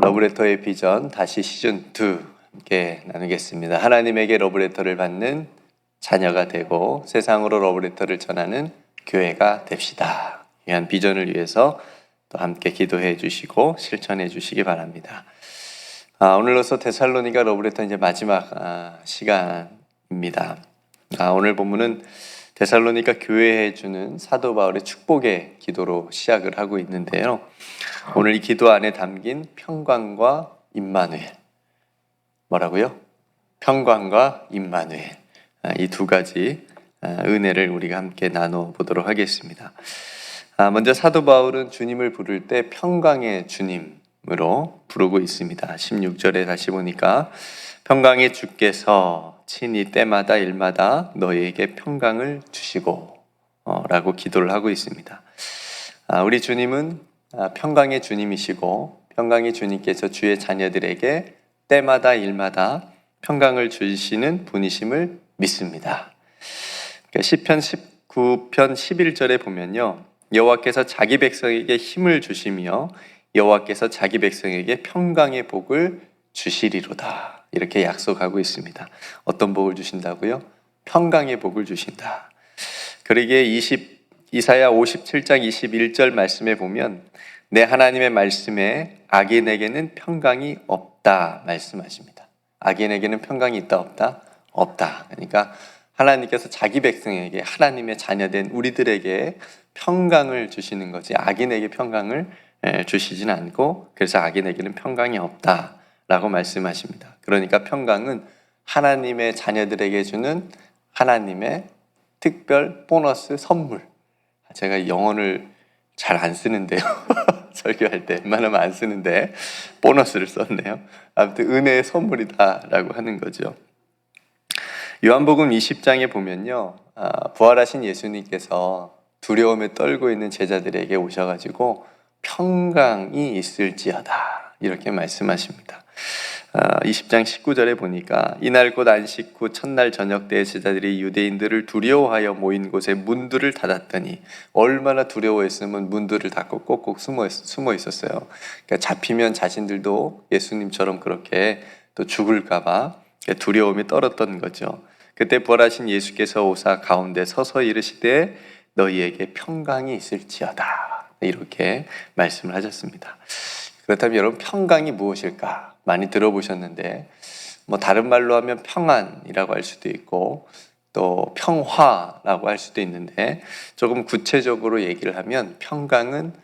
러브레터의 비전 다시 시즌2 함께 나누겠습니다. 하나님에게 러브레터를 받는 자녀가 되고 세상으로 러브레터를 전하는 교회가 됩시다. 이한 비전을 위해서 또 함께 기도해 주시고 실천해 주시기 바랍니다. 오늘로서 데살로니가 러브레터 이제 마지막 시간입니다. 오늘 본문은 데살로니가 교회에 주는 사도 바울의 축복의 기도로 시작을 하고 있는데요. 오늘 이 기도 안에 담긴 평강과 임마누엘, 뭐라고요? 평강과 임마누엘, 이 두 가지 은혜를 우리가 함께 나눠보도록 하겠습니다. 먼저 사도 바울은 주님을 부를 때 평강의 주님으로 부르고 있습니다. 16절에 다시 보니까 평강의 주께서 친히 때마다 일마다 너희에게 평강을 주시고 라고 기도를 하고 있습니다. 우리 주님은 평강의 주님이시고 평강의 주님께서 주의 자녀들에게 때마다 일마다 평강을 주시는 분이심을 믿습니다. 시편 19편 11절에 보면요, 여호와께서 자기 백성에게 힘을 주시며 여호와께서 자기 백성에게 평강의 복을 주시리로다, 이렇게 약속하고 있습니다. 어떤 복을 주신다고요? 평강의 복을 주신다. 그러기에 이사야 57장 21절 말씀에 보면 내 하나님의 말씀에 악인에게는 평강이 없다 말씀하십니다. 악인에게는 평강이 있다 없다? 없다. 그러니까 하나님께서 자기 백성에게, 하나님의 자녀된 우리들에게 평강을 주시는 거지 악인에게 평강을 주시진 않고, 그래서 악인에게는 평강이 없다 라고 말씀하십니다. 그러니까 평강은 하나님의 자녀들에게 주는 하나님의 특별 보너스 선물. 제가 영어를 잘 안 쓰는데요. 설교할 때 웬만하면 안 쓰는데 보너스를 썼네요. 아무튼 은혜의 선물이다라고 하는 거죠. 요한복음 20장에 보면요, 부활하신 예수님께서 두려움에 떨고 있는 제자들에게 오셔가지고 평강이 있을지어다 이렇게 말씀하십니다. 20장 19절에 보니까 이날 곧 안식 후 첫날 저녁 때에 제자들이 유대인들을 두려워하여 모인 곳에 문들을 닫았더니, 얼마나 두려워했으면 문들을 닫고 꼭꼭 숨어 있었어요. 그러니까 잡히면 자신들도 예수님처럼 그렇게 또 죽을까 봐 두려움이 떨었던 거죠. 그때 부활하신 예수께서 오사 가운데 서서 이르시되 너희에게 평강이 있을지어다, 이렇게 말씀을 하셨습니다. 그렇다면 여러분, 평강이 무엇일까? 많이 들어보셨는데 다른 말로 하면 평안이라고 할 수도 있고 또 평화라고 할 수도 있는데, 조금 구체적으로 얘기를 하면 평강은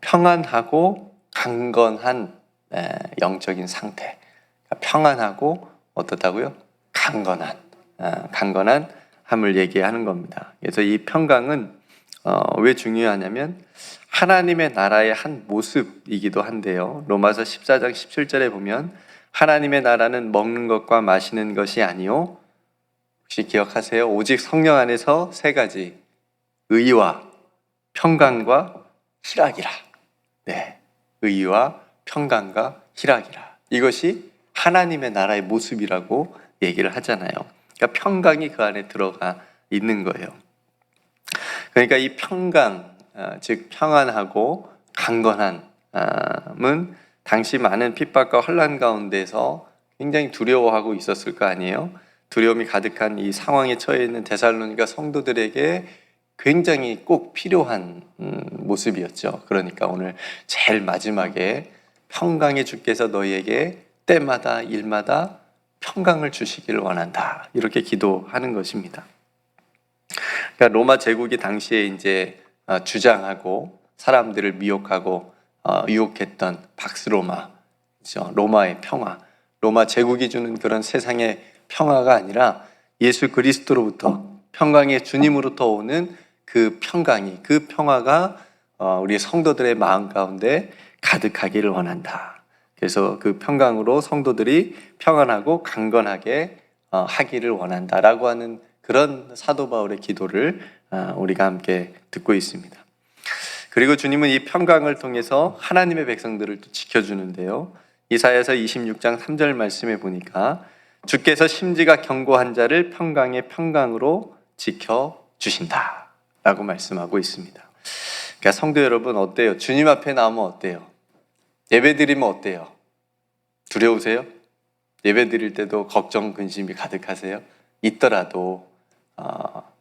평안하고 강건한 영적인 상태. 평안하고 어떻다고요? 강건함을 얘기하는 겁니다. 그래서 이 평강은 왜 중요하냐면 하나님의 나라의 한 모습이기도 한데요. 로마서 14장 17절에 보면 하나님의 나라는 먹는 것과 마시는 것이 아니요, 혹시 기억하세요? 오직 성령 안에서 세 가지, 의와 평강과 희락이라. 네, 의와 평강과 희락이라. 이것이 하나님의 나라의 모습이라고 얘기를 하잖아요. 그러니까 평강이 그 안에 들어가 있는 거예요. 그러니까 이 평강, 즉 평안하고 강건함은 당시 많은 핍박과 혼란 가운데서 굉장히 두려워하고 있었을 거 아니에요. 두려움이 가득한 이 상황에 처해 있는 데살로니가 성도들에게 굉장히 꼭 필요한 모습이었죠. 그러니까 오늘 제일 마지막에 평강의 주께서 너희에게 때마다 일마다 평강을 주시기를 원한다, 이렇게 기도하는 것입니다. 그러니까 로마 제국이 당시에 이제 주장하고 사람들을 미혹하고 유혹했던 박스로마, 그렇죠? 로마의 평화, 로마 제국이 주는 그런 세상의 평화가 아니라 예수 그리스도로부터, 평강의 주님으로부터 오는 그 평강이, 그 평화가 우리 성도들의 마음 가운데 가득하기를 원한다. 그래서 그 평강으로 성도들이 평안하고 강건하게 하기를 원한다라고 하는 그런 사도 바울의 기도를 우리가 함께 듣고 있습니다. 그리고 주님은 이 평강을 통해서 하나님의 백성들을 또 지켜주는데요. 이사야서 26장 3절 말씀에 보니까 주께서 심지가 견고한 자를 평강의 평강으로 지켜주신다 라고 말씀하고 있습니다. 그러니까 성도 여러분, 어때요? 주님 앞에 나오면 어때요? 예배 드리면 어때요? 두려우세요? 예배 드릴 때도 걱정, 근심이 가득하세요? 있더라도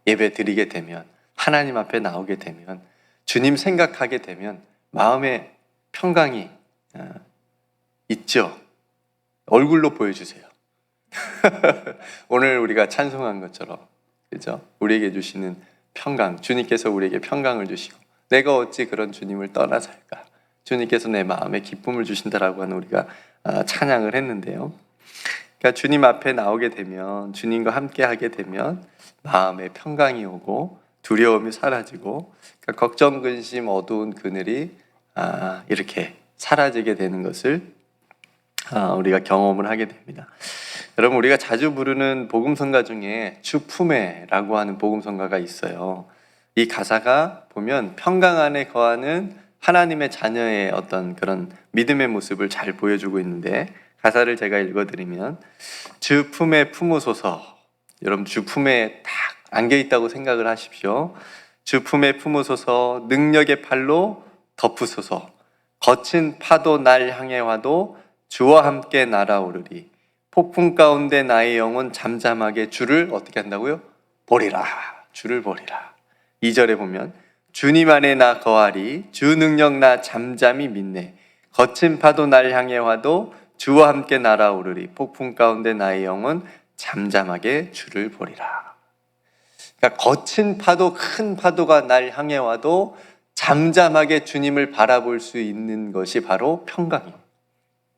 예배 드리게 되면, 하나님 앞에 나오게 되면, 주님 생각하게 되면 마음에 평강이 있죠? 얼굴로 보여주세요. 오늘 우리가 찬송한 것처럼, 그죠? 우리에게 주시는 평강, 주님께서 우리에게 평강을 주시고, 내가 어찌 그런 주님을 떠나 살까? 주님께서 내 마음에 기쁨을 주신다라고 하는 우리가 찬양을 했는데요. 그러니까 주님 앞에 나오게 되면, 주님과 함께 하게 되면 마음에 평강이 오고 두려움이 사라지고, 그러니까 걱정, 근심, 어두운 그늘이 이렇게 사라지게 되는 것을 우리가 경험을 하게 됩니다. 여러분, 우리가 자주 부르는 복음성가 중에 주품에라고 하는 복음성가가 있어요. 이 가사가 보면 평강 안에 거하는 하나님의 자녀의 어떤 그런 믿음의 모습을 잘 보여주고 있는데, 가사를 제가 읽어드리면, 주 품에 품으소서. 여러분, 주 품에 딱 안겨 있다고 생각을 하십시오. 주 품에 품으소서. 능력의 팔로 덮으소서. 거친 파도 날 향해 와도 주와 함께 날아오르리. 폭풍 가운데 나의 영혼 잠잠하게 주를 어떻게 한다고요? 보리라. 주를 보리라. 2절에 보면, 주님 안에 나 거하리. 주 능력 나 잠잠히 믿네. 거친 파도 날 향해 와도 주와 함께 날아오르리. 폭풍 가운데 나의 영혼 잠잠하게 주를 보리라. 그러니까 거친 파도, 큰 파도가 날 향해 와도 잠잠하게 주님을 바라볼 수 있는 것이 바로 평강입니다.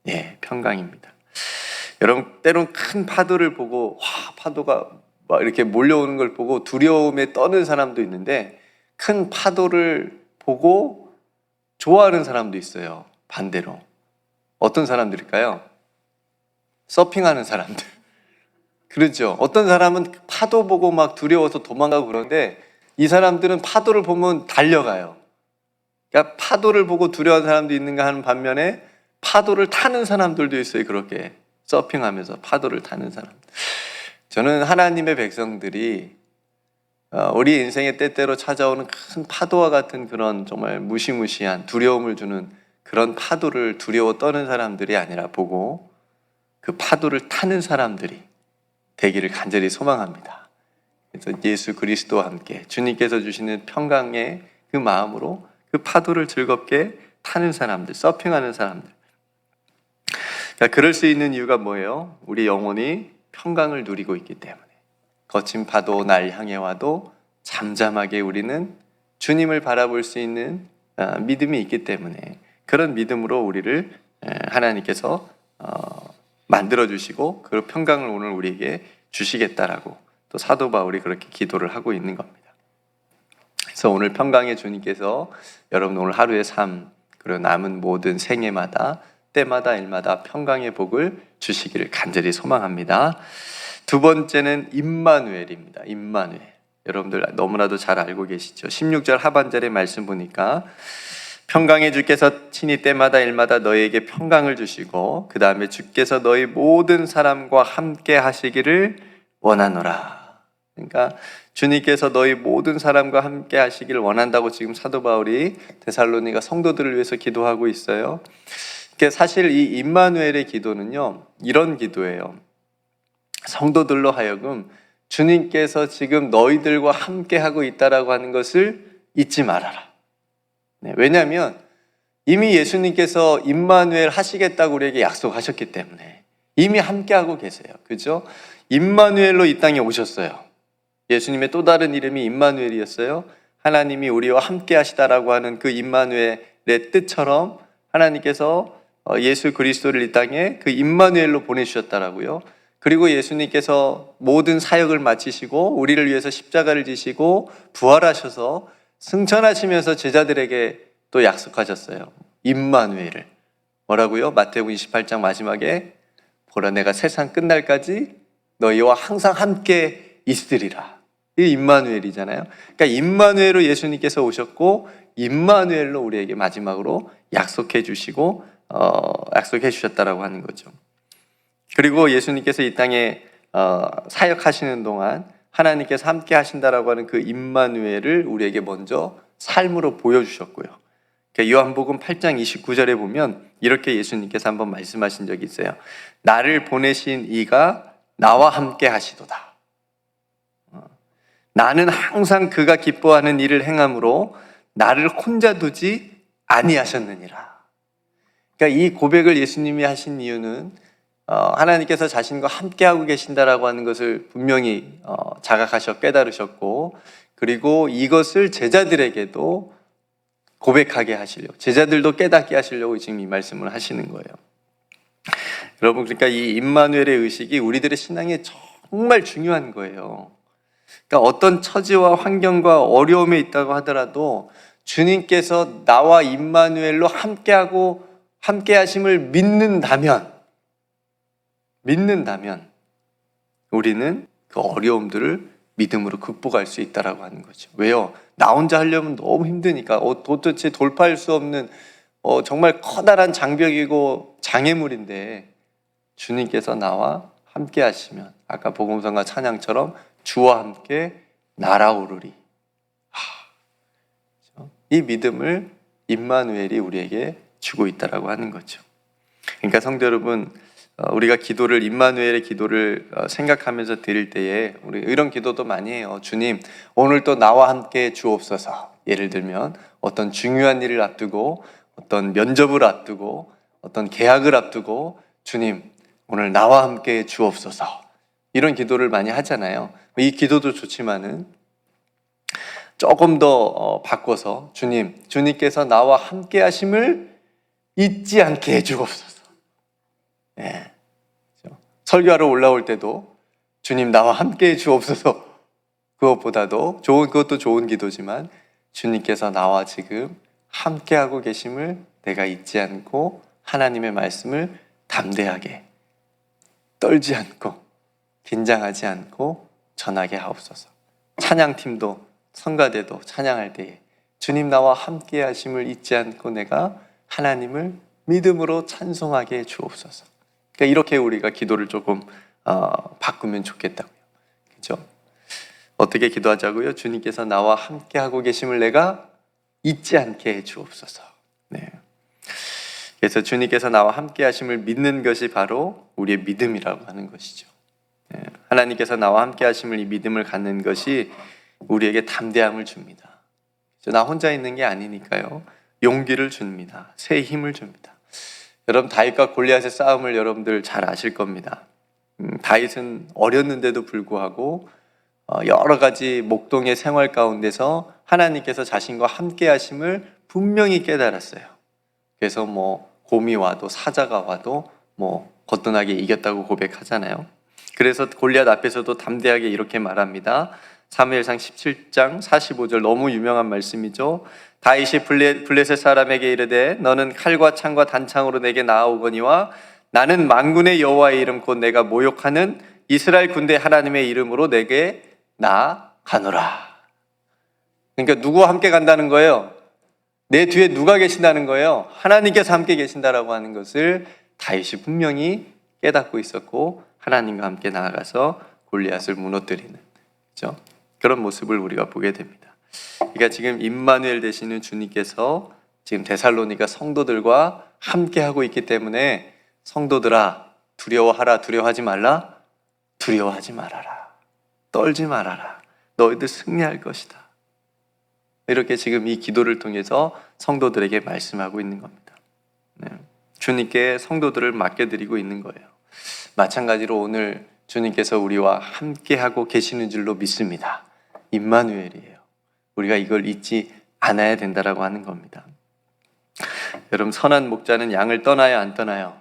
예, 평강입니다. 여러분, 때론 큰 파도를 보고 파도가 막 이렇게 몰려오는 걸 보고 두려움에 떠는 사람도 있는데, 큰 파도를 보고 좋아하는 사람도 있어요. 반대로. 어떤 사람들일까요? 서핑하는 사람들. 그렇죠. 어떤 사람은 파도 보고 막 두려워서 도망가고 그러는데, 이 사람들은 파도를 보면 달려가요. 그러니까 파도를 보고 두려워하는 사람도 있는가 하는 반면에 파도를 타는 사람들도 있어요. 그렇게 서핑하면서 파도를 타는 사람들. 저는 하나님의 백성들이 우리 인생의 때때로 찾아오는 큰 파도와 같은 그런 정말 무시무시한 두려움을 주는 그런 파도를 두려워 떠는 사람들이 아니라 보고 그 파도를 타는 사람들이 되기를 간절히 소망합니다. 그래서 예수 그리스도와 함께 주님께서 주시는 평강의 그 마음으로 그 파도를 즐겁게 타는 사람들, 서핑하는 사람들. 그러니까 그럴 수 있는 이유가 뭐예요? 우리 영혼이 평강을 누리고 있기 때문에. 거친 파도 날 향해 와도 잠잠하게 우리는 주님을 바라볼 수 있는 믿음이 있기 때문에, 그런 믿음으로 우리를 하나님께서 만들어 주시고 그 평강을 오늘 우리에게 주시겠다라고 또 사도 바울이 그렇게 기도를 하고 있는 겁니다. 그래서 오늘 평강의 주님께서 여러분 오늘 하루의 삶, 그리고 남은 모든 생애마다 때마다 일마다 평강의 복을 주시기를 간절히 소망합니다. 두 번째는 임마누엘입니다. 임마누엘. 여러분들 너무나도 잘 알고 계시죠? 16절 하반절의 말씀 보니까 평강의 주께서 친히 때마다 일마다 너희에게 평강을 주시고 그 다음에 주께서 너희 모든 사람과 함께 하시기를 원하노라. 그러니까 주님께서 너희 모든 사람과 함께 하시기를 원한다고 지금 사도 바울이 데살로니가 성도들을 위해서 기도하고 있어요. 사실 이 임마누엘의 기도는요, 이런 기도예요. 성도들로 하여금 주님께서 지금 너희들과 함께 하고 있다라고 하는 것을 잊지 말아라. 네, 왜냐하면 이미 예수님께서 임마누엘 하시겠다고 우리에게 약속하셨기 때문에 이미 함께하고 계세요. 그죠? 임마누엘로 이 땅에 오셨어요. 예수님의 또 다른 이름이 임마누엘이었어요. 하나님이 우리와 함께 하시다라고 하는 그 임마누엘의 뜻처럼 하나님께서 예수 그리스도를 이 땅에 그 임마누엘로 보내주셨다라고요. 그리고 예수님께서 모든 사역을 마치시고 우리를 위해서 십자가를 지시고 부활하셔서 승천하시면서 제자들에게 또 약속하셨어요. 임마누엘을. 뭐라고요? 마태복음 28장 마지막에 보라 내가 세상 끝날까지 너희와 항상 함께 있으리라. 이 임마누엘이잖아요. 그러니까 임마누엘로 예수님께서 오셨고 임마누엘로 우리에게 마지막으로 약속해 주시고 약속해 주셨다라고 하는 거죠. 그리고 예수님께서 이 땅에 사역하시는 동안 하나님께서 함께 하신다라고 하는 그 임마누엘을 우리에게 먼저 삶으로 보여주셨고요. 그러니까 요한복음 8장 29절에 보면 이렇게 예수님께서 한번 말씀하신 적이 있어요. 나를 보내신 이가 나와 함께 하시도다. 나는 항상 그가 기뻐하는 일을 행함으로 나를 혼자 두지 아니하셨느니라. 그러니까 이 고백을 예수님이 하신 이유는 하나님께서 자신과 함께하고 계신다라고 하는 것을 분명히 깨달으셨고, 그리고 이것을 제자들에게도 고백하게 하시려고, 제자들도 깨닫게 하시려고 지금 이 말씀을 하시는 거예요. 여러분, 그러니까 이 임마누엘의 의식이 우리들의 신앙에 정말 중요한 거예요. 그러니까 어떤 처지와 환경과 어려움에 있다고 하더라도 주님께서 나와 임마누엘로 함께 하심을 믿는다면 우리는 그 어려움들을 믿음으로 극복할 수 있다라고 하는 거죠. 왜요? 나 혼자 하려면 너무 힘드니까, 도대체 돌파할 수 없는 정말 커다란 장벽이고 장애물인데, 주님께서 나와 함께 하시면 아까 복음성과 찬양처럼 주와 함께 날아오르리. 이 믿음을 임마누엘이 우리에게 주고 있다라고 하는 거죠. 그러니까 성도 여러분, 우리가 기도를, 임마누엘의 기도를 생각하면서 드릴 때에 우리 이런 기도도 많이 해요. 주님, 오늘 또 나와 함께 주옵소서. 예를 들면 어떤 중요한 일을 앞두고, 어떤 면접을 앞두고, 어떤 계약을 앞두고, 주님, 오늘 나와 함께 주옵소서. 이런 기도를 많이 하잖아요. 이 기도도 좋지만은 조금 더 바꿔서 주님께서 나와 함께 하심을 잊지 않게 해주옵소서. 네. 설교하러 올라올 때도 주님 나와 함께 해주옵소서. 그것도 좋은 기도지만 주님께서 나와 지금 함께하고 계심을 내가 잊지 않고 하나님의 말씀을 담대하게, 떨지 않고 긴장하지 않고 전하게 하옵소서. 찬양팀도 성가대도 찬양할 때에 주님 나와 함께 하심을 잊지 않고 내가 하나님을 믿음으로 찬송하게 해 주옵소서. 그러니까 이렇게 우리가 기도를 조금 바꾸면 좋겠다고요. 그렇죠? 어떻게 기도하자고요? 주님께서 나와 함께 하고 계심을 내가 잊지 않게 해 주옵소서. 네. 그래서 주님께서 나와 함께 하심을 믿는 것이 바로 우리의 믿음이라고 하는 것이죠. 네. 하나님께서 나와 함께 하심을, 이 믿음을 갖는 것이 우리에게 담대함을 줍니다. 나 혼자 있는 게 아니니까요. 용기를 줍니다. 새 힘을 줍니다. 여러분, 다윗과 골리앗의 싸움을 여러분들 잘 아실 겁니다. 다윗은 어렸는데도 불구하고 여러 가지 목동의 생활 가운데서 하나님께서 자신과 함께 하심을 분명히 깨달았어요. 그래서 곰이 와도 사자가 와도 거뜬하게 이겼다고 고백하잖아요. 그래서 골리앗 앞에서도 담대하게 이렇게 말합니다. 사무엘상 17장 45절, 너무 유명한 말씀이죠. 다윗이 블레셋 사람에게 이르되 너는 칼과 창과 단창으로 내게 나아오거니와 나는 만군의 여호와의 이름 곧 내가 모욕하는 이스라엘 군대 하나님의 이름으로 내게 나아가노라. 그러니까 누구와 함께 간다는 거예요? 내 뒤에 누가 계신다는 거예요? 하나님께서 함께 계신다라고 하는 것을 다윗이 분명히 깨닫고 있었고, 하나님과 함께 나아가서 골리앗을 무너뜨리는, 그렇죠? 그런 모습을 우리가 보게 됩니다. 그러니까 지금 임마누엘 되시는 주님께서 지금 데살로니가 성도들과 함께 하고 있기 때문에, 성도들아, 두려워하라, 두려워하지 말라, 두려워하지 말아라, 떨지 말아라, 너희들 승리할 것이다. 이렇게 지금 이 기도를 통해서 성도들에게 말씀하고 있는 겁니다. 네. 주님께 성도들을 맡겨드리고 있는 거예요. 마찬가지로 오늘 주님께서 우리와 함께하고 계시는 줄로 믿습니다. 임마누엘이에요. 우리가 이걸 잊지 않아야 된다라고 하는 겁니다. 여러분, 선한 목자는 양을 떠나요, 안 떠나요?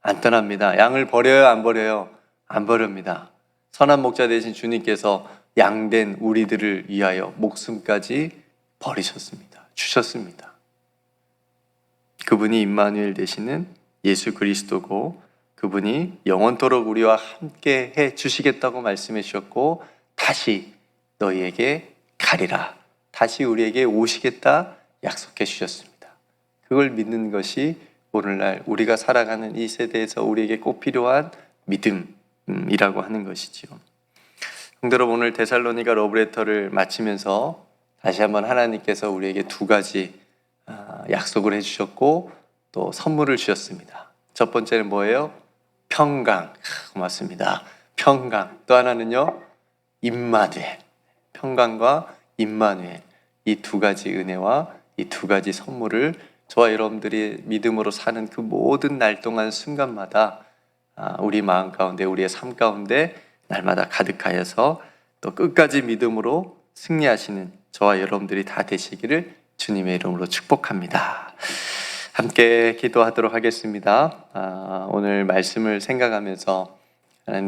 안 떠납니다. 양을 버려요, 안 버려요? 안 버립니다. 선한 목자 되신 주님께서 양된 우리들을 위하여 목숨까지 버리셨습니다. 주셨습니다. 그분이 임마누엘 되시는 예수 그리스도고, 그분이 영원토록 우리와 함께 해 주시겠다고 말씀해 주셨고, 다시 너희에게 가리라, 다시 우리에게 오시겠다 약속해 주셨습니다. 그걸 믿는 것이 오늘날 우리가 살아가는 이 세대에서 우리에게 꼭 필요한 믿음이라고 하는 것이지요. 성도 여러분, 오늘 데살로니가 러브레터를 마치면서 다시 한번 하나님께서 우리에게 두 가지 약속을 해주셨고 또 선물을 주셨습니다. 첫 번째는 뭐예요? 평강. 고맙습니다. 평강. 또 하나는요, 임마누엘. 평강과 임마누엘. 이 두 가지 은혜와 이 두 가지 선물을 저와 여러분들이 믿음으로 사는 그 모든 날 동안 순간마다 우리 마음 가운데, 우리의 삶 가운데 날마다 가득하여서 또 끝까지 믿음으로 승리하시는 저와 여러분들이 다 되시기를 주님의 이름으로 축복합니다. 함께 기도하도록 하겠습니다. 오늘 말씀을 생각하면서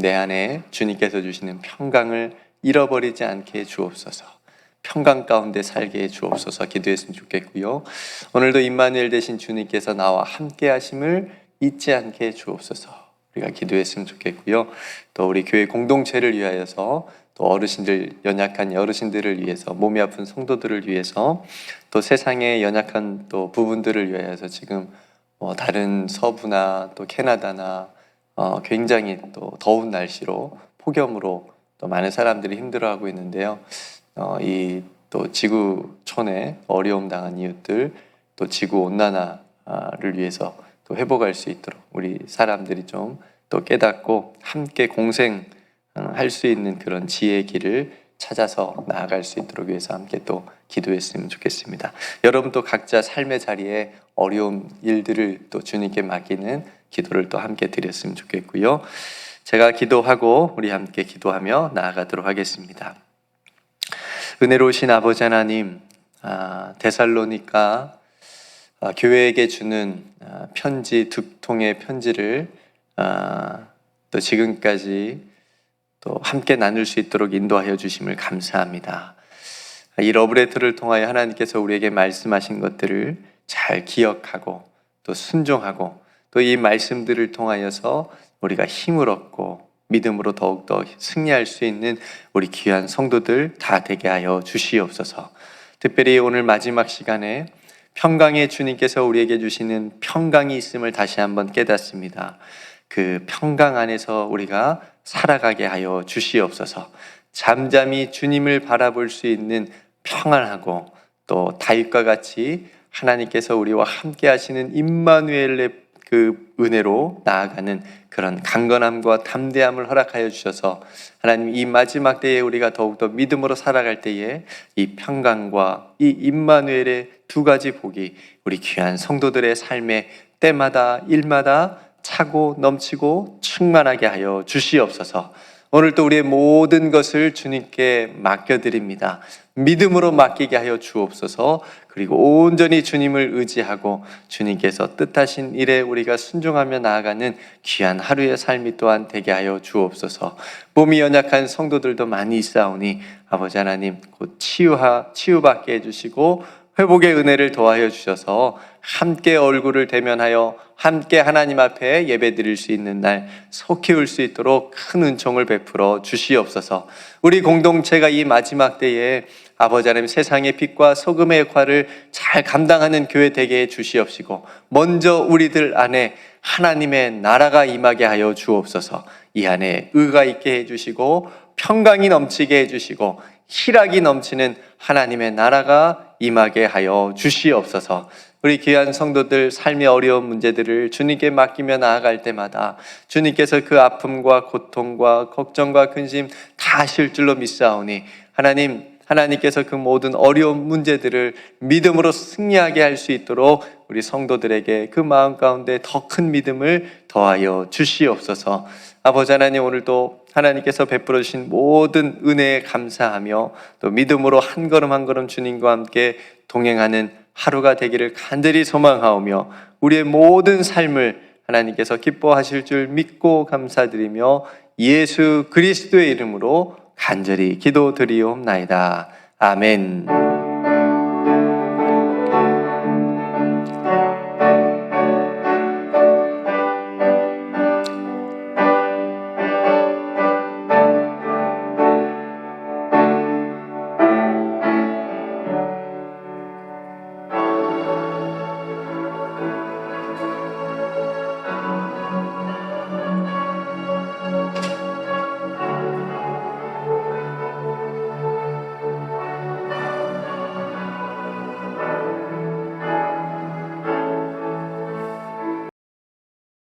내 안에 주님께서 주시는 평강을 잃어버리지 않게 주옵소서. 평강 가운데 살게 해 주옵소서 기도했으면 좋겠고요. 오늘도 임마누엘 되신 주님께서 나와 함께 하심을 잊지 않게 해 주옵소서. 우리가 기도했으면 좋겠고요. 또 우리 교회 공동체를 위하여서, 또 어르신들, 연약한 어르신들을 위해서, 몸이 아픈 성도들을 위해서, 또 세상의 연약한 또 부분들을 위하여서 지금 다른 서부나 또 캐나다나 굉장히 또 더운 날씨로 폭염으로 또 많은 사람들이 힘들어하고 있는데요. 이 또 지구촌에 어려움 당한 이웃들, 또 지구 온난화를 위해서 또 회복할 수 있도록 우리 사람들이 좀 또 깨닫고 함께 공생할 수 있는 그런 지혜의 길을 찾아서 나아갈 수 있도록 위해서 함께 또 기도했으면 좋겠습니다. 여러분 또 각자 삶의 자리에 어려운 일들을 또 주님께 맡기는 기도를 또 함께 드렸으면 좋겠고요. 제가 기도하고 우리 함께 기도하며 나아가도록 하겠습니다. 은혜로우신 아버지 하나님, 데살로니가 교회에게 주는 편지 두 통의 편지를 또 지금까지 또 함께 나눌 수 있도록 인도하여 주심을 감사합니다. 이 러브레터를 통하여 하나님께서 우리에게 말씀하신 것들을 잘 기억하고 또 순종하고 또 이 말씀들을 통하여서 우리가 힘을 얻고 믿음으로 더욱더 승리할 수 있는 우리 귀한 성도들 다 되게 하여 주시옵소서. 특별히 오늘 마지막 시간에 평강의 주님께서 우리에게 주시는 평강이 있음을 다시 한번 깨닫습니다. 그 평강 안에서 우리가 살아가게 하여 주시옵소서. 잠잠히 주님을 바라볼 수 있는 평안하고 또 다윗과 같이 하나님께서 우리와 함께 하시는 임마누엘의 그 은혜로 나아가는 그런 강건함과 담대함을 허락하여 주셔서 하나님 이 마지막 때에 우리가 더욱더 믿음으로 살아갈 때에 이 평강과 이 임마누엘의 두 가지 복이 우리 귀한 성도들의 삶의 때마다 일마다 차고 넘치고 충만하게 하여 주시옵소서. 오늘 또 우리의 모든 것을 주님께 맡겨드립니다. 믿음으로 맡기게 하여 주옵소서. 그리고 온전히 주님을 의지하고 주님께서 뜻하신 일에 우리가 순종하며 나아가는 귀한 하루의 삶이 또한 되게 하여 주옵소서. 몸이 연약한 성도들도 많이 있사오니 아버지 하나님 곧 치유받게 해주시고 회복의 은혜를 더하여 주셔서 함께 얼굴을 대면하여 함께 하나님 앞에 예배드릴 수 있는 날 속히 올 수 있도록 큰 은총을 베풀어 주시옵소서. 우리 공동체가 이 마지막 때에 아버지 하나님 세상의 빛과 소금의 역할을 잘 감당하는 교회 되게 해 주시옵시고 먼저 우리들 안에 하나님의 나라가 임하게 하여 주옵소서. 이 안에 의가 있게 해주시고 평강이 넘치게 해주시고 희락이 넘치는 하나님의 나라가 임하게 하여 주시옵소서. 우리 귀한 성도들 삶의 어려운 문제들을 주님께 맡기며 나아갈 때마다 주님께서 그 아픔과 고통과 걱정과 근심 다 하실 줄로 믿사오니 하나님께서 그 모든 어려운 문제들을 믿음으로 승리하게 할 수 있도록 우리 성도들에게 그 마음 가운데 더 큰 믿음을 더하여 주시옵소서. 아버지 하나님 오늘도 하나님께서 베풀어 주신 모든 은혜에 감사하며 또 믿음으로 한 걸음 한 걸음 주님과 함께 동행하는 하루가 되기를 간절히 소망하오며 우리의 모든 삶을 하나님께서 기뻐하실 줄 믿고 감사드리며 예수 그리스도의 이름으로 간절히 기도드리옵나이다. 아멘.